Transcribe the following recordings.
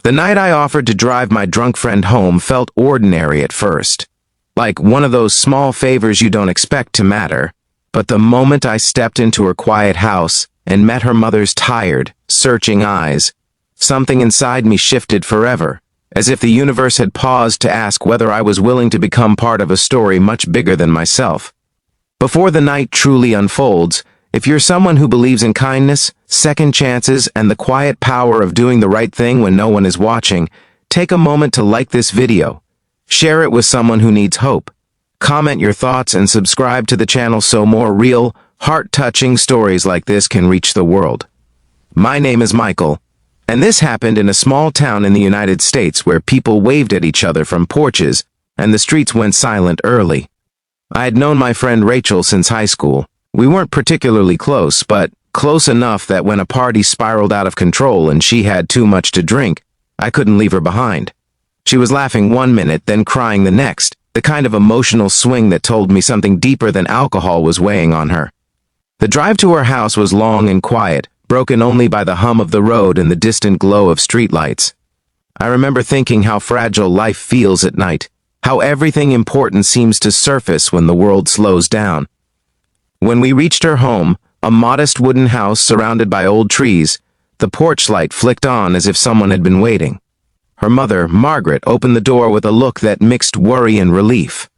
The night I offered to drive my drunk friend home felt ordinary at first, like one of those small favors you don't expect to matter. But the moment I stepped into her quiet house and met her mother's tired, searching eyes, something inside me shifted forever, as if the universe had paused to ask whether I was willing to become part of a story much bigger than myself. Before the night truly unfolds, if you're someone who believes in kindness, second chances, and the quiet power of doing the right thing when no one is watching, take a moment to like this video. Share it with someone who needs hope. Comment your thoughts and subscribe to the channel so more real, heart-touching stories like this can reach the world. My name is Michael, and this happened in a small town in the United States where people waved at each other from porches and the streets went silent early. I had known my friend Rachel since high school. We weren't particularly close, but close enough that when a party spiraled out of control and she had too much to drink, I couldn't leave her behind. She was laughing one minute, then crying the next, the kind of emotional swing that told me something deeper than alcohol was weighing on her. The drive to her house was long and quiet, broken only by the hum of the road and the distant glow of streetlights. I remember thinking how fragile life feels at night, how everything important seems to surface when the world slows down. When we reached her home, a modest wooden house surrounded by old trees, the porch light flicked on as if someone had been waiting. Her mother, Margaret, opened the door with a look that mixed worry and relief.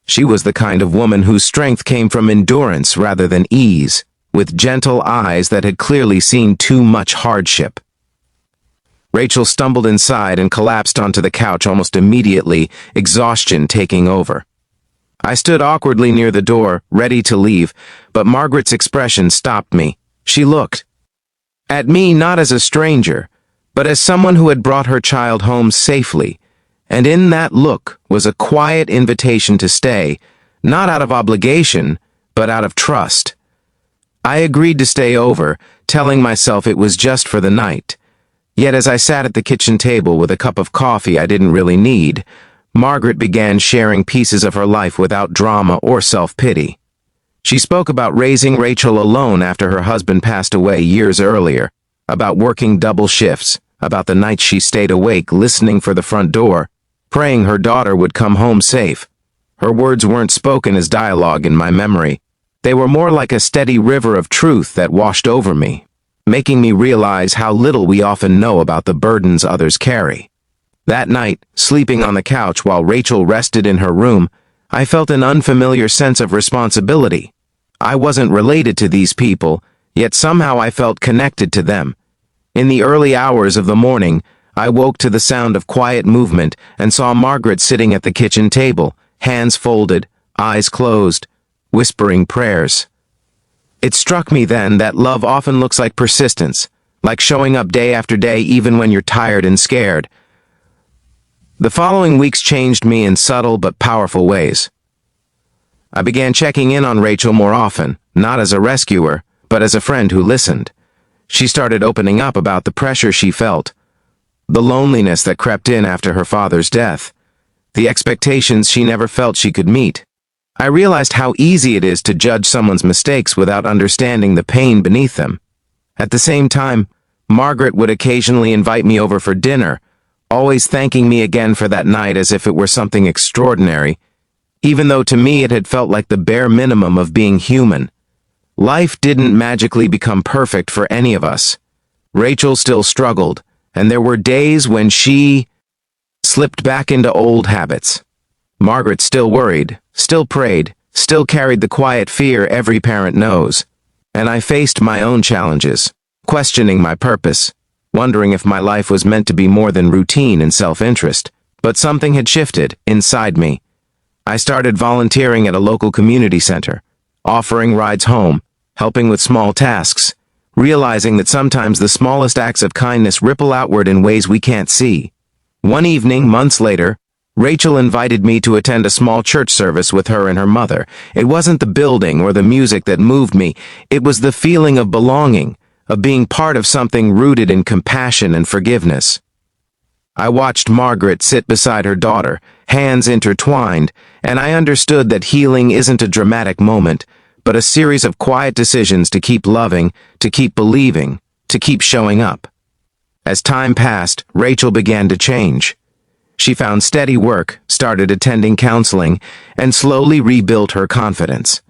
She was the kind of woman whose strength came from endurance rather than ease, with gentle eyes that had clearly seen too much hardship. Rachel stumbled inside and collapsed onto the couch almost immediately, exhaustion taking over. I stood awkwardly near the door, ready to leave, but Margaret's expression stopped me. She looked at me not as a stranger, but as someone who had brought her child home safely, and in that look was a quiet invitation to stay, not out of obligation, but out of trust. I agreed to stay over, telling myself it was just for the night. Yet as I sat at the kitchen table with a cup of coffee I didn't really need, Margaret began sharing pieces of her life without drama or self-pity. She spoke about raising Rachel alone after her husband passed away years earlier, about working double shifts, about the nights she stayed awake listening for the front door, praying her daughter would come home safe. Her words weren't spoken as dialogue in my memory. They were more like a steady river of truth that washed over me, making me realize how little we often know about the burdens others carry. That night, sleeping on the couch while Rachel rested in her room, I felt an unfamiliar sense of responsibility. I wasn't related to these people, yet somehow I felt connected to them. In the early hours of the morning, I woke to the sound of quiet movement and saw Margaret sitting at the kitchen table, hands folded, eyes closed, whispering prayers. It struck me then that love often looks like persistence, like showing up day after day even when you're tired and scared. The following weeks changed me in subtle but powerful ways. I began checking in on Rachel more often, not as a rescuer, but as a friend who listened. She started opening up about the pressure she felt, the loneliness that crept in after her father's death, the expectations she never felt she could meet. I realized how easy it is to judge someone's mistakes without understanding the pain beneath them. At the same time, Margaret would occasionally invite me over for dinner, always thanking me again for that night as if it were something extraordinary, even though to me it had felt like the bare minimum of being human. Life didn't magically become perfect for any of us. Rachel still struggled, and there were days when she slipped back into old habits. Margaret still worried, still prayed, still carried the quiet fear every parent knows. And I faced my own challenges, questioning my purpose, wondering if my life was meant to be more than routine and self-interest. But something had shifted inside me. I started volunteering at a local community center, offering rides home, helping with small tasks, realizing that sometimes the smallest acts of kindness ripple outward in ways we can't see. One evening, months later, Rachel invited me to attend a small church service with her and her mother. It wasn't the building or the music that moved me, it was the feeling of belonging, of being part of something rooted in compassion and forgiveness. I watched Margaret sit beside her daughter, hands intertwined, and I understood that healing isn't a dramatic moment, but a series of quiet decisions to keep loving, to keep believing, to keep showing up. As time passed, Rachel began to change. She found steady work, started attending counseling, and slowly rebuilt her confidence.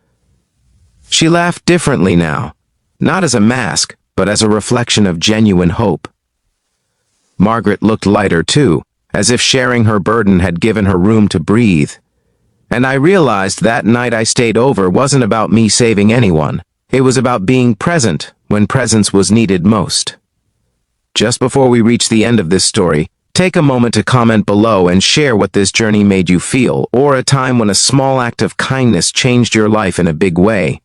She laughed differently now, not as a mask, but as a reflection of genuine hope. Margaret looked lighter too, as if sharing her burden had given her room to breathe. And I realized that night I stayed over wasn't about me saving anyone. It was about being present when presence was needed most. Just before we reach the end of this story, take a moment to comment below and share what this journey made you feel, or a time when a small act of kindness changed your life in a big way.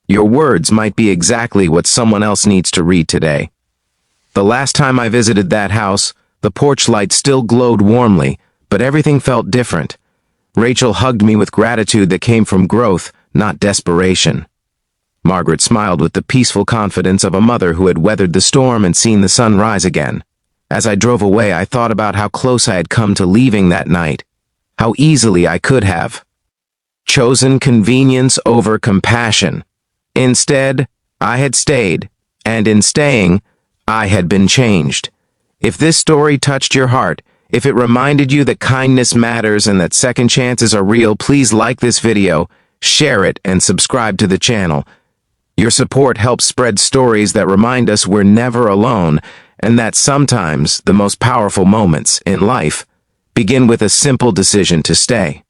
Your words might be exactly what someone else needs to read today. The last time I visited that house, the porch light still glowed warmly, but everything felt different. Rachel hugged me with gratitude that came from growth, not desperation. Margaret smiled with the peaceful confidence of a mother who had weathered the storm and seen the sun rise again. As I drove away, I thought about how close I had come to leaving that night, how easily I could have chosen convenience over compassion. Instead, I had stayed, and in staying, I had been changed. If this story touched your heart, if it reminded you that kindness matters and that second chances are real, please like this video, share it, and subscribe to the channel. Your support helps spread stories that remind us we're never alone, and that sometimes the most powerful moments in life begin with a simple decision to stay.